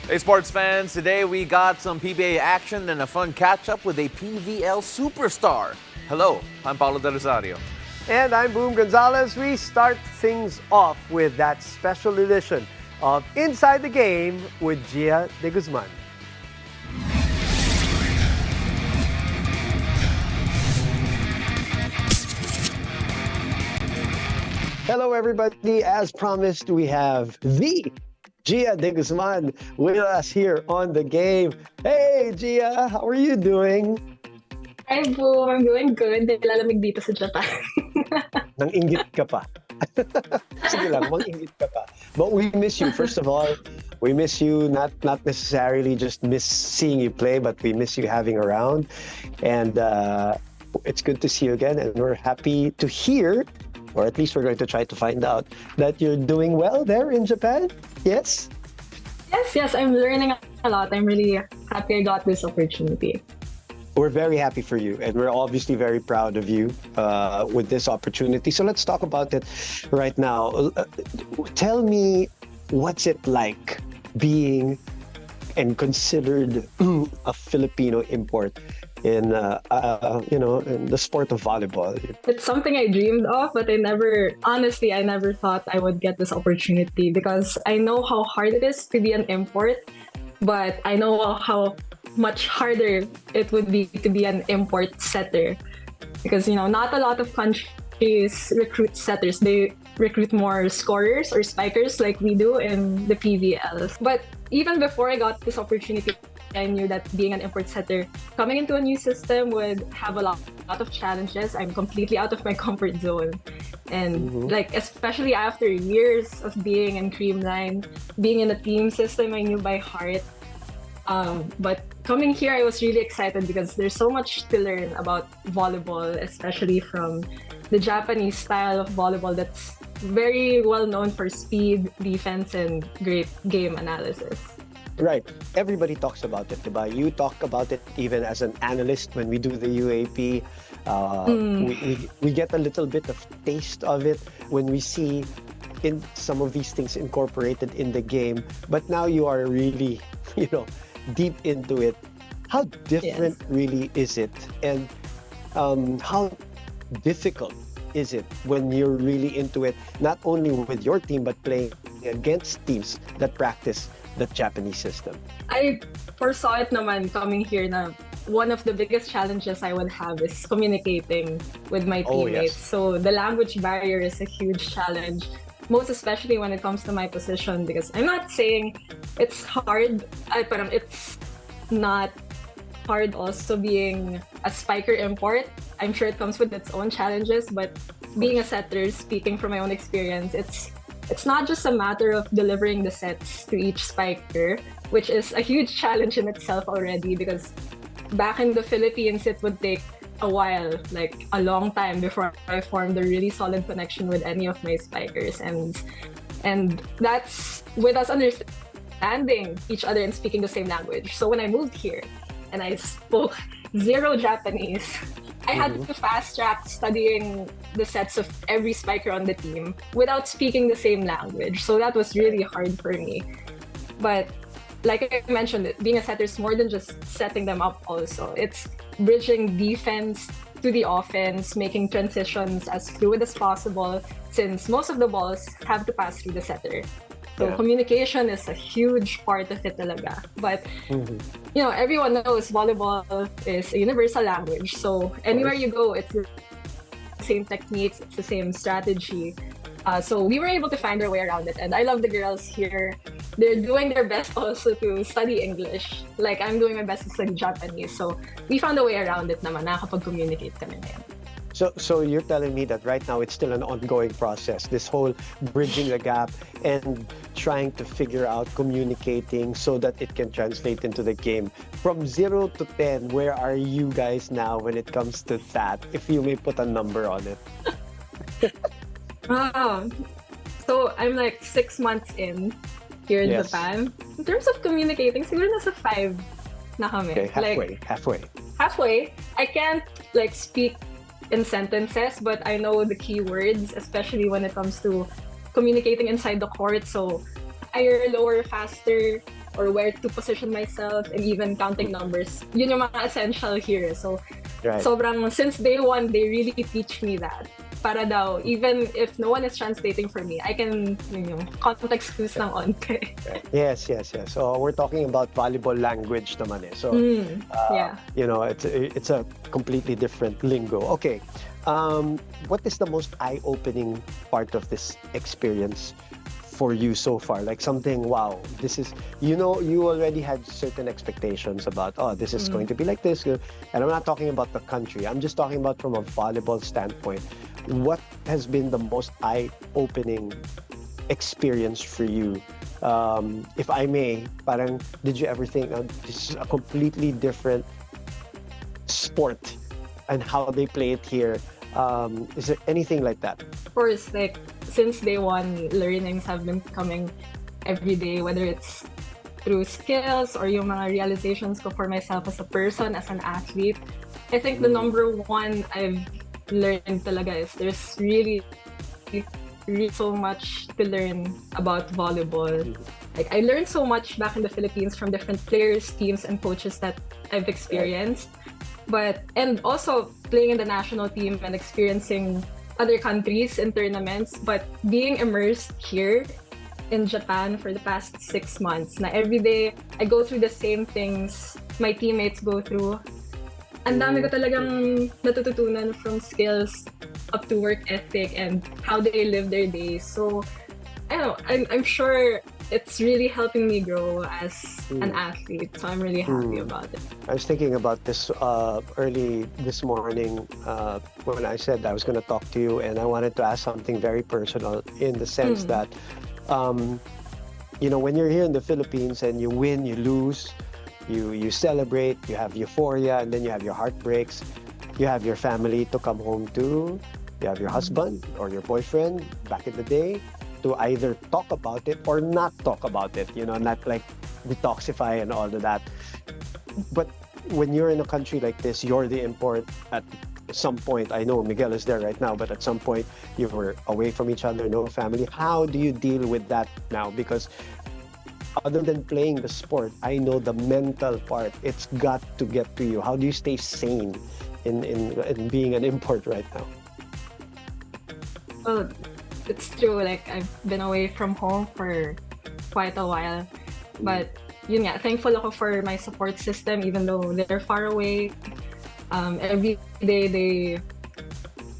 Hey, sports fans. Today we got some PBA action and a fun catch-up with a PVL superstar. Hello, I'm Paulo De Rosario. And I'm Boom Gonzalez. We start things off with that special edition of Inside the Game with Gia De Guzman. Hello, everybody. As promised, we have the Gia De Guzman with us here on the game. Hey, Gia, how are you doing? Hi, Boom. I'm doing good. Nilalamig dito sa Japan. Nang inggit ka pa. Sige lang, mang-inggit ka pa. But we miss you. First of all, we miss you, not necessarily just miss seeing you play, but we miss you having around. And it's good to see you again. And we're happy to hear, or at least we're going to try to find out, that you're doing well there in Japan. Yes? Yes, I'm learning a lot. I'm really happy I got this opportunity. We're very happy for you, and we're obviously very proud of you with this opportunity. So let's talk about it right now. Tell me, what's it like being and considered a Filipino import in in the sport of volleyball? It's something I dreamed of, but I never thought I would get this opportunity because I know how hard it is to be an import, but I know how much harder it would be to be an import setter because not a lot of countries recruit setters. They recruit more scorers or spikers like we do in the PVL. But even before I got this opportunity, I knew that being an import setter, coming into a new system would have a lot of challenges. I'm completely out of my comfort zone. And especially after years of being in Creamline, being in a team system I knew by heart. But coming here, I was really excited because there's so much to learn about volleyball, especially from the Japanese style of volleyball that's very well known for speed, defense, and great game analysis. Right. Everybody talks about it, diba? You talk about it even as an analyst when we do the UAP. We get a little bit of taste of it when we see in some of these things incorporated in the game. But now you are really, deep into it. How different really is it? And how difficult is it when you're really into it, not only with your team, but playing against teams that practice the Japanese system? I foresaw it naman coming here na one of the biggest challenges I would have is communicating with my teammates. Yes. So the language barrier is a huge challenge, most especially when it comes to my position, because I'm not saying it's hard, but it's not hard also being a spiker import. I'm sure it comes with its own challenges, but being a setter, speaking from my own experience, it's not just a matter of delivering the sets to each spiker, which is a huge challenge in itself already, because back in the Philippines, it would take a while, like a long time before I formed a really solid connection with any of my spikers. And that's with us understanding each other and speaking the same language. So when I moved here and I spoke zero Japanese, I had to fast track studying the sets of every spiker on the team without speaking the same language. So that was really hard for me. But like I mentioned, being a setter is more than just setting them up also. It's bridging defense to the offense, making transitions as fluid as possible, since most of the balls have to pass through the setter. So communication is a huge part of it talaga. But, everyone knows volleyball is a universal language. So anywhere you go, it's the same techniques, it's the same strategy. So we were able to find our way around it. And I love the girls here. They're doing their best also to study English. Like I'm doing my best to study Japanese. So we found a way around it naman. Nakakapag-communicate kami ngayon. So you're telling me that right now it's still an ongoing process, this whole bridging the gap and trying to figure out communicating so that it can translate into the game. From 0 to 10, where are you guys now when it comes to that? If you may put a number on it. So I'm like 6 months in here in Japan. In terms of communicating, siguro nasa 5 na kami. Okay, halfway. I can't speak in sentences, but I know the keywords, especially when it comes to communicating inside the court. So higher, lower, faster, or where to position myself, and even counting numbers. Yun yung mga essential here. So, Right. sobrang, since day one, they really teach me that. Para daw, even if no one is translating for me, I can, context clues ng onte. Yes. So we're talking about volleyball language naman eh. So, Yeah. it's a completely different lingo. Okay. What is the most eye-opening part of this experience for you so far? Like something, wow, this is, you already had certain expectations about, this is going to be like this. And I'm not talking about the country. I'm just talking about from a volleyball standpoint. What has been the most eye-opening experience for you? If I may, parang, did you ever think, this is a completely different sport and how they play it here? Is there anything like that? Of course, like, since day one, learnings have been coming every day, whether it's through skills or yung mga realizations ko for myself as a person, as an athlete. I think the number one I've learned talaga is there's really so much to learn about volleyball. Like, I learned so much back in the Philippines from different players, teams, and coaches that I've experienced. And also playing in the national team and experiencing other countries in tournaments, but being immersed here in Japan for the past 6 months, na every day I go through the same things my teammates go through. Ang dami ko talagang natututunan, from skills up to work ethic and how they live their days. So, I don't know, I'm sure it's really helping me grow as an athlete. So I'm really happy about it. I was thinking about this early this morning when I said I was going to talk to you, and I wanted to ask something very personal in the sense that, when you're here in the Philippines and you win, you lose, you celebrate, you have euphoria, and then you have your heartbreaks, you have your family to come home to, you have your husband or your boyfriend back in the day to either talk about it or not talk about it, not like detoxify and all of that. But when you're in a country like this, you're the import at some point. I know Miguel is there right now, but at some point you were away from each other, no family. How do you deal with that now? Because other than playing the sport, I know the mental part, it's got to get to you. How do you stay sane in being an import right now? Well, it's true. Like, I've been away from home for quite a while. But yun nga, thankful ako for my support system, even though they're far away. Every day they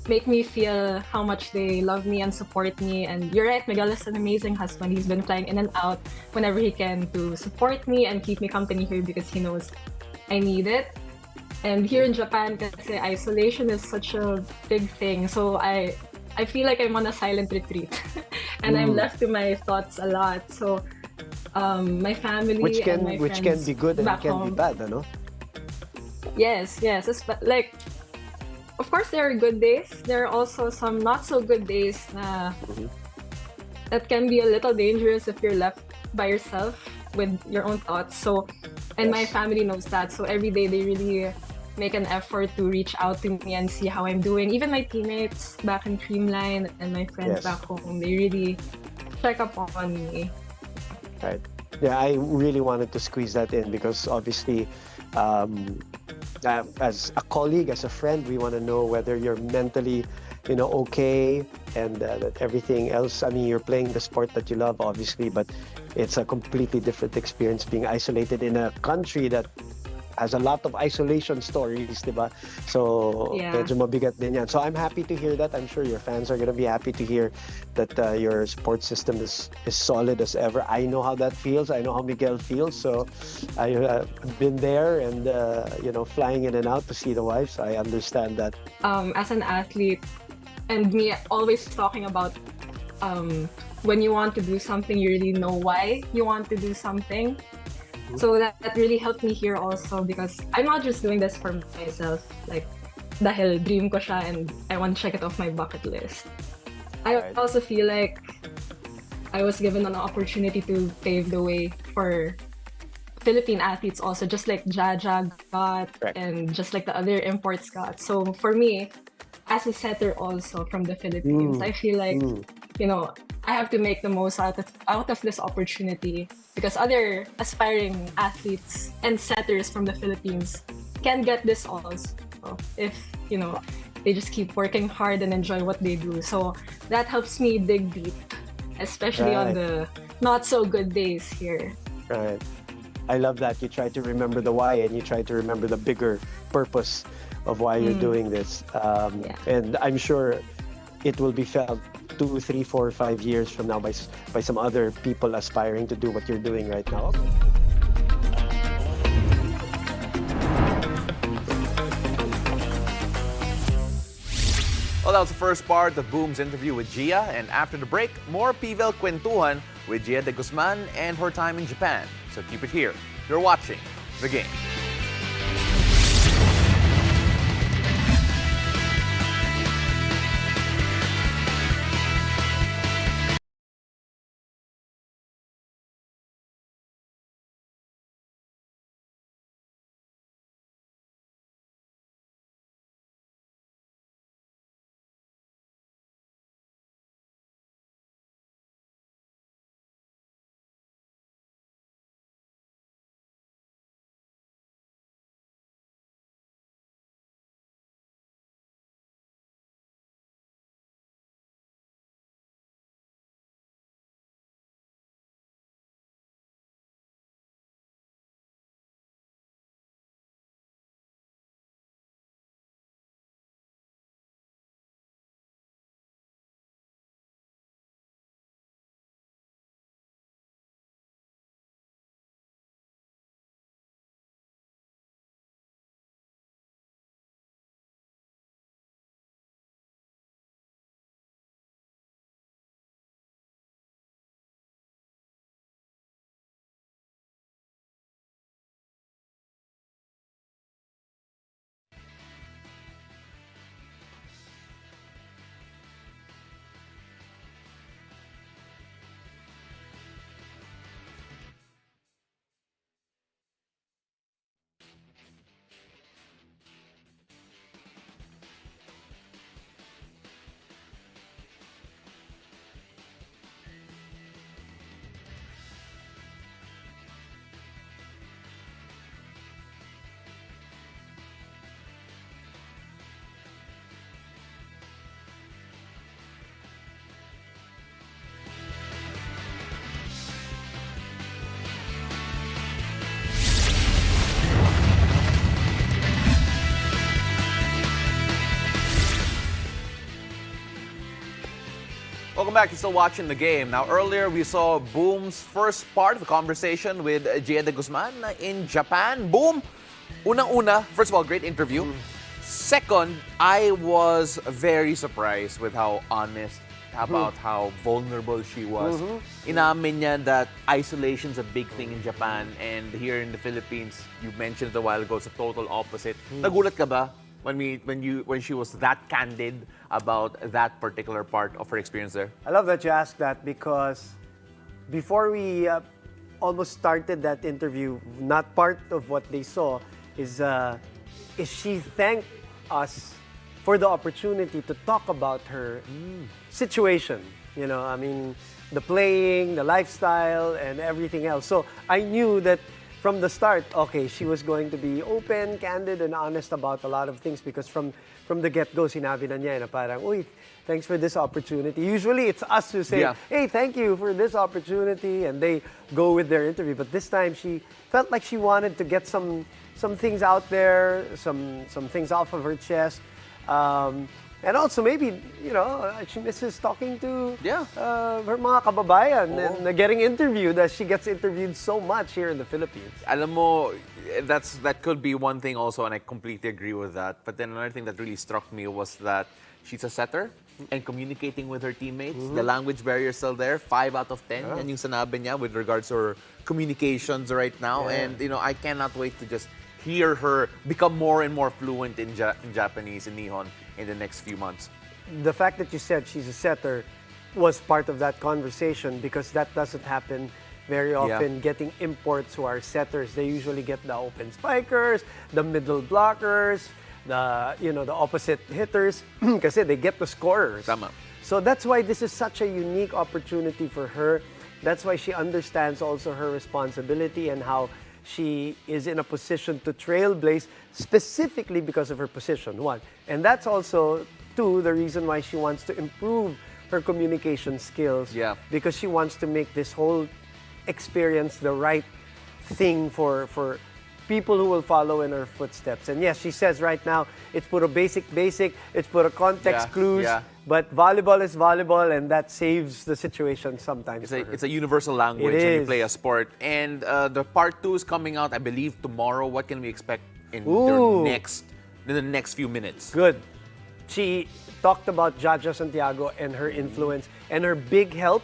make me feel how much they love me and support me. And you're right, Miguel is an amazing husband. He's been flying in and out whenever he can to support me and keep me company here because he knows I need it. And here in Japan, kasi isolation is such a big thing. So I feel like I'm on a silent retreat and I'm left to my thoughts a lot. So my family which can and my friends be good and back can home, be bad, ano? Yes. Like, of course, there are good days. There are also some not so good days that can be a little dangerous if you're left by yourself with your own thoughts. So, and my family knows that. So every day they really make an effort to reach out to me and see how I'm doing. Even my teammates back in Creamline and my friends back home, they really check up on me. Right. Yeah, I really wanted to squeeze that in because obviously, as a colleague, as a friend, we want to know whether you're mentally, okay, and that everything else. I mean, you're playing the sport that you love, obviously, but it's a completely different experience being isolated in a country that has a lot of isolation stories, diba? So, medyo mabigat din yan. So, I'm happy to hear that. I'm sure your fans are going to be happy to hear that your support system is solid as ever. I know how that feels. I know how Miguel feels. So, I've been there and, flying in and out to see the wife. So, I understand that. As an athlete, and me always talking about when you want to do something, you really know why you want to do something. So that really helped me here also because I'm not just doing this for myself. Like, dahil dream ko siya and I want to check it off my bucket list. I also feel like I was given an opportunity to pave the way for Philippine athletes also, just like Jaja got and just like the other imports got. So for me, as a setter also from the Philippines, I feel like, I have to make the most out of this opportunity because other aspiring athletes and setters from the Philippines can get this also if they just keep working hard and enjoy what they do. So that helps me dig deep, especially on the not so good days here. Right. I love that you try to remember the why and you try to remember the bigger purpose of why you're doing this. And I'm sure it will be felt 2, 3, 4, 5 years from now by some other people aspiring to do what you're doing right now. Well, that was the first part of Boom's interview with Gia, and after the break, more PVL Kwentuhan with Gia De Guzman and her time in Japan. So keep it here. You're watching The Game. Welcome back. You're still watching The Game. Now, earlier we saw Boom's first part of the conversation with Gia De Guzman in Japan. Boom! Unang-una, first of all, great interview. Second, I was very surprised with how honest about how vulnerable she was. Inamin niya that isolation's a big thing in Japan, and here in the Philippines, you mentioned it a while ago, it's a total opposite. Nagulat ka ba when she was that candid about that particular part of her experience there? I love that you asked that because before we almost started that interview, not part of what they saw is she thanked us for the opportunity to talk about her situation. You know, I mean, the playing, the lifestyle, and everything else. So I knew that from the start, okay, she was going to be open, candid, and honest about a lot of things because from the get-go, sinabi na niya na parang, uy, thanks for this opportunity. Usually, it's us who say, hey, thank you for this opportunity, and they go with their interview. But this time, she felt like she wanted to get some things out there, some things off of her chest. And also maybe, you know, she misses talking to her mga kababayan and getting interviewed as she gets interviewed so much here in the Philippines. Alam mo, that could be one thing also, and I completely agree with that. But then another thing that really struck me was that she's a setter and communicating with her teammates. The language barrier is still there. 5 out of 10, yan yung sanabi niya with regards to her communications right now. And, you know, I cannot wait to just hear her become more and more fluent in Japanese, in Nihon, in the next few months. The fact that you said she's a setter was part of that conversation because that doesn't happen very often. Getting imports who are setters, they usually get the open spikers, the middle blockers, the opposite hitters kasi they get the scorers. Tama. So that's why this is such a unique opportunity for her That's why she understands also her responsibility and how she is in a position to trailblaze specifically because of her position, one. And that's also, two, the reason why she wants to improve her communication skills. Yeah. Because she wants to make this whole experience the right thing for people who will follow in her footsteps. And yes, she says right now, it's puro basic, it's puro context Yeah, clues, yeah. but volleyball is volleyball, and that saves the situation sometimes. It's a universal language It when you is. play a sport. And the part 2 is coming out, I believe, tomorrow. What can we expect in Ooh. the next few minutes? Good. She talked about Jaja Santiago and her influence and her big help,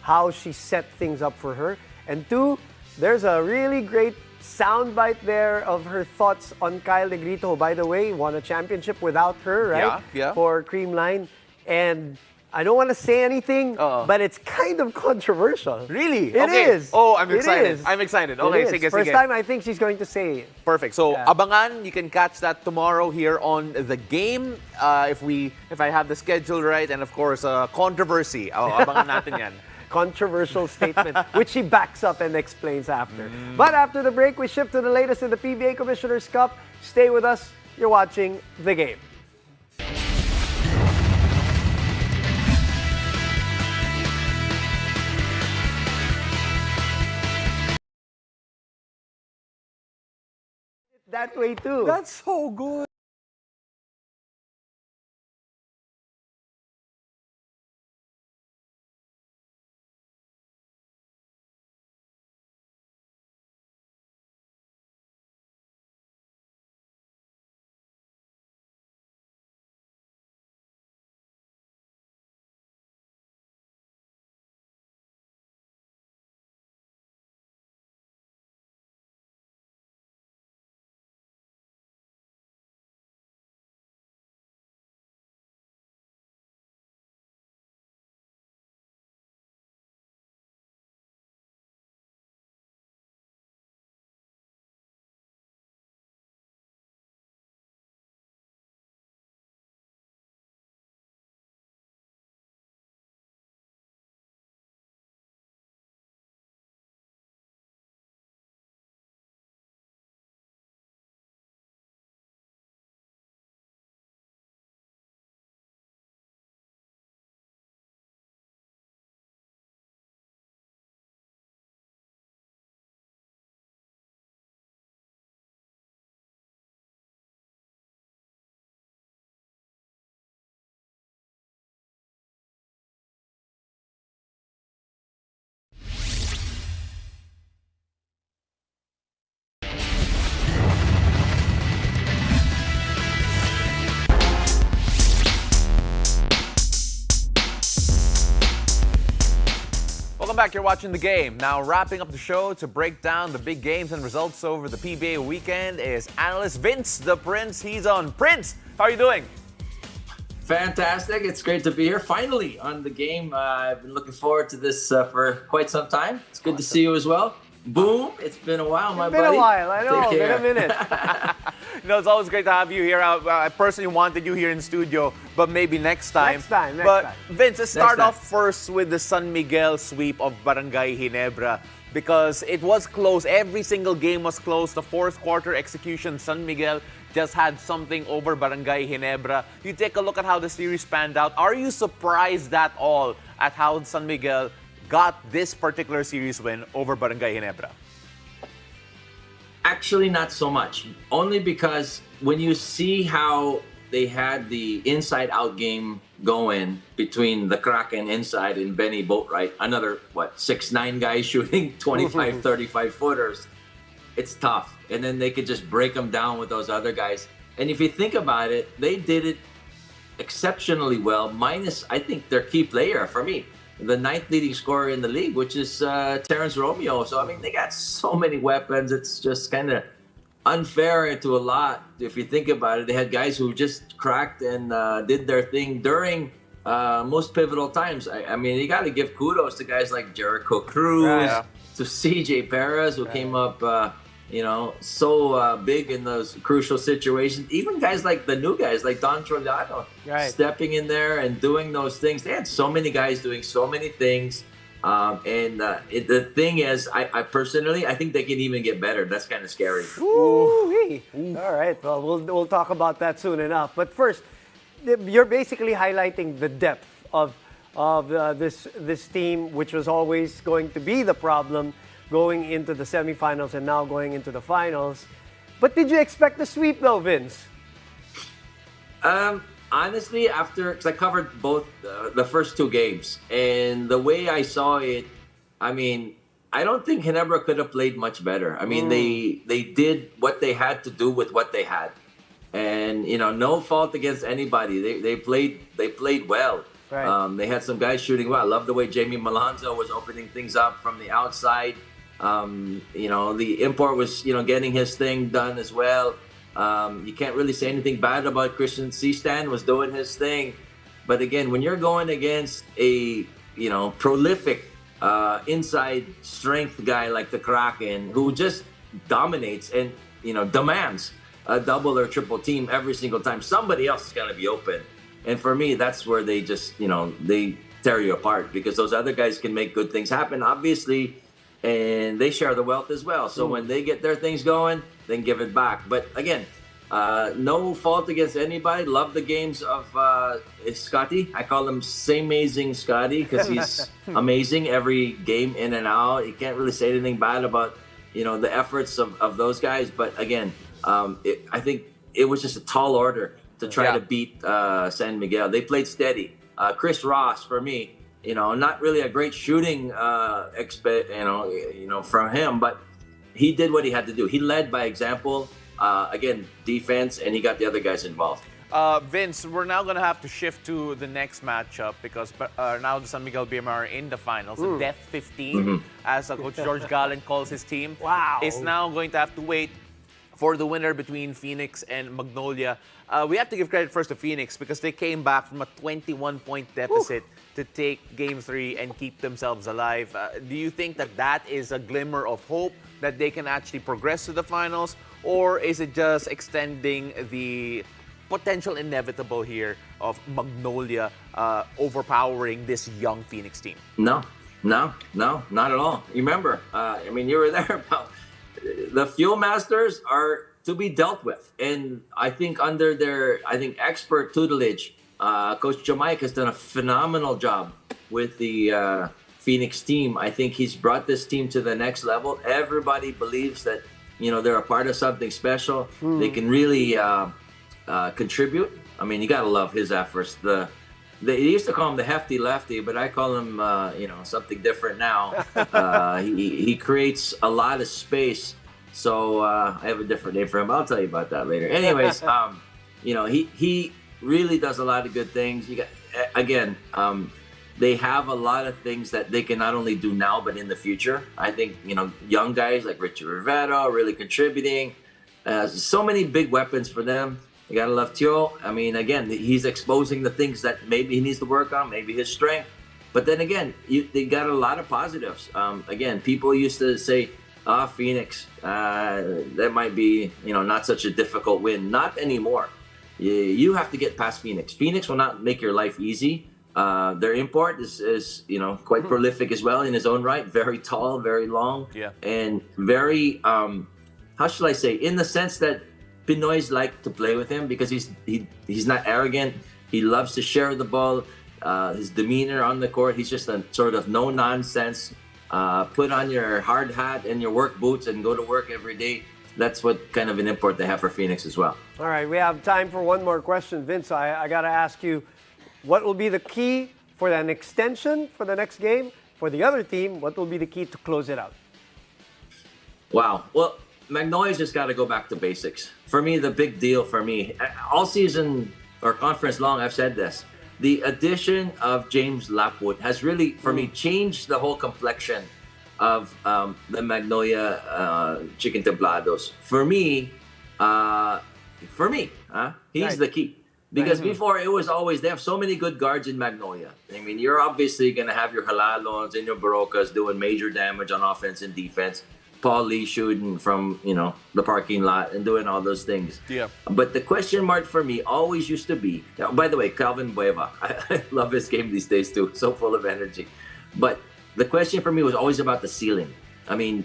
how she set things up for her. And two, there's a really great soundbite there of her thoughts on Kyle Negrito, who, by the way, won a championship without her, right? Yeah. For Creamline. And I don't want to say anything, but it's kind of controversial. Really? It Okay. is. Oh, I'm It excited. is. I'm excited. It Okay, is. sige, First sige. time I think she's going to say it. Perfect. So, Yeah. abangan, you can catch that tomorrow here on The Game. If I have the schedule right, and of course, controversy. Oh, abangan natin yan. Controversial statement, which she backs up and explains after. But after the break, we shift to the latest in the PBA Commissioner's Cup. Stay with us. You're watching The Game. That way too. That's so good. Welcome back. You're watching The Game. Now, wrapping up the show to break down the big games and results over the PBA weekend is analyst Vince the Prince. He's on. Prince, how are you doing? Fantastic. It's great to be here finally on The Game. I've been looking forward to this for quite some time. It's good to see you as well. Boom. It's been a while, my It's been buddy. a while, I know. Take Been care. a minute. It's always great to have you here. I personally wanted you here in studio, but maybe next time. Next time. But Vince, let's start time. off first with the San Miguel sweep of Barangay Ginebra, because it was close. Every single game was close. The fourth quarter execution, San Miguel just had something over Barangay Ginebra. You take a look at how the series panned out. Are you surprised at all at how San Miguel got this particular series win over Barangay Ginebra? Actually, not so much. Only because when you see how they had the inside-out game going between the Kraken inside and Benny Boatwright, another, 6'9" guy shooting 25, 35 footers, it's tough. And then they could just break them down with those other guys. And if you think about it, they did it exceptionally well, minus, I think, their key player for me, the ninth leading scorer in the league, which is Terrence Romeo. So, I mean, they got so many weapons. It's just kind of unfair to a lot. If you think about it, they had guys who just cracked and did their thing during most pivotal times. I mean, you got to give kudos to guys like Jericho Cruz, Right. to CJ Perez, who came up, so big in those crucial situations. Even guys like the new guys, like Don Trollano, Right. stepping in there and doing those things. They had so many guys doing so many things. The thing is, I personally, I think they can even get better. That's kind of scary. Ooh-wee. All right. Well, we'll talk about that soon enough. But first, you're basically highlighting the depth of this team, which was always going to be the problem going into the semifinals and now going into the finals. But did you expect the sweep, though, Vince? Honestly, because I covered both the first two games, and the way I saw it, I mean, I don't think Ginebra could have played much better. I mean, they did what they had to do with what they had, and no fault against anybody. They played well. Right. They had some guys shooting well. I love the way Jamie Malonzo was opening things up from the outside. The import was getting his thing done as well. You can't really say anything bad about Christian Seastan, was doing his thing. But again, when you're going against a prolific inside strength guy like the Kraken, who just dominates and demands a double or triple team every single time, somebody else is going to be open. And for me, that's where they just they tear you apart, because those other guys can make good things happen, obviously, and they share the wealth as well. So when they get their things going, then give it back. But again, no fault against anybody. Love the games of Scotty. I call him Same-Mazing Scotty, because he's amazing every game in and out. You can't really say anything bad about the efforts of those guys. But again, I think it was just a tall order to try to beat San Miguel. They played steady. Chris Ross, for me, not really a great shooting from him, but he did what he had to do. He led by example. Again, defense, and he got the other guys involved. Vince, we're now going to have to shift to the next matchup, because now the San Miguel BMR are in the finals. The Death 15, as Coach George Gallen calls his team, is now going to have to wait for the winner between Phoenix and Magnolia. We have to give credit first to Phoenix, because they came back from a 21-point deficit to take Game 3 and keep themselves alive. Do you think that is a glimmer of hope that they can actually progress to the finals, or is it just extending the potential inevitable here of Magnolia overpowering this young Phoenix team? No, not at all. You remember, you were there. The Fuel Masters are to be dealt with, and I think under their expert tutelage, Coach Jamaica has done a phenomenal job with the Phoenix team. I think he's brought this team to the next level. Everybody believes that they're a part of something special. They can really contribute. I mean, you gotta love his efforts. They used to call him the hefty lefty, but I call him something different now. He creates a lot of space. So I have a different name for him. I'll tell you about that later. Anyways, he really does a lot of good things. They have a lot of things that they can not only do now, but in the future. I think, young guys like Richard Rivera really contributing. So many big weapons for them. You gotta love Tio. I mean, again, he's exposing the things that maybe he needs to work on, maybe his strength. But then again, they got a lot of positives. Again, people used to say, Phoenix, that might be, not such a difficult win. Not anymore. You have to get past Phoenix. Phoenix will not make your life easy. Their import is quite prolific as well in his own right. Very tall, very long, and very, how should I say, in the sense that Pinoys like to play with him, because he's not arrogant. He loves to share the ball. His demeanor on the court, he's just a sort of no nonsense. Put on your hard hat and your work boots and go to work every day. That's what kind of an import they have for Phoenix as well. All right, we have time for one more question. Vince, I got to ask you, what will be the key for an extension for the next game? For the other team, what will be the key to close it out? Wow. Well, Magnolia's just got to go back to basics. For me, the big deal for me, all season or conference long, I've said this. The addition of James Lapwood has really, for me, changed the whole complexion of the Magnolia Chicken Tablados. For me, he's the key. Because before, it was always, they have so many good guards in Magnolia. I mean, you're obviously going to have your Halalons and your Barocas doing major damage on offense and defense. Paul Lee shooting from, the parking lot and doing all those things. Yeah. But the question mark for me always used to be, by the way, Calvin Bueva. I love his game these days too. So full of energy. But the question for me was always about the ceiling. I mean,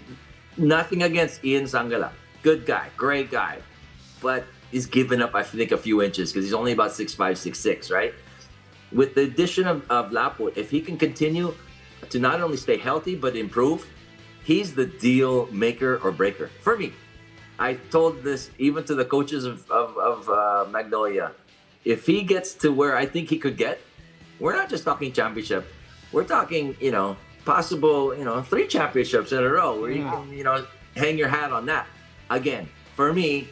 nothing against Ian Sangala. Good guy, great guy. But he's given up, I think, a few inches because he's only about 6'5", 6'6", right? With the addition of Laput, if he can continue to not only stay healthy but improve, he's the deal maker or breaker for me. I told this even to the coaches of Magnolia. If he gets to where I think he could get, we're not just talking championship. We're talking, possible, 3 championships in a row where you can, hang your hat on that. Again, for me.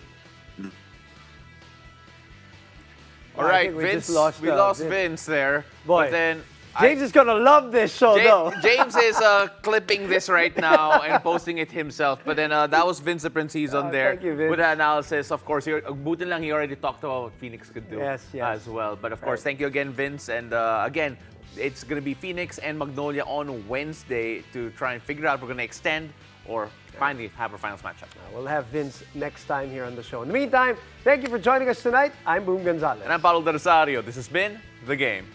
All I right, think we Vince. just We lost Vince there. Boy, But then James is gonna love this show, though. James is clipping this right now and posting it himself. But then that was Vince the Prince on there thank you, Vince. with the analysis. Of course, buti lang he already talked about what Phoenix could do Yes. as well. But of course, thank you again, Vince. And again, it's going to be Phoenix and Magnolia on Wednesday to try and figure out if we're going to extend or finally have our finals matchup. We'll have Vince next time here on the show. In the meantime, thank you for joining us tonight. I'm Boom Gonzalez. And I'm Paulo De Rosario. This has been The Game.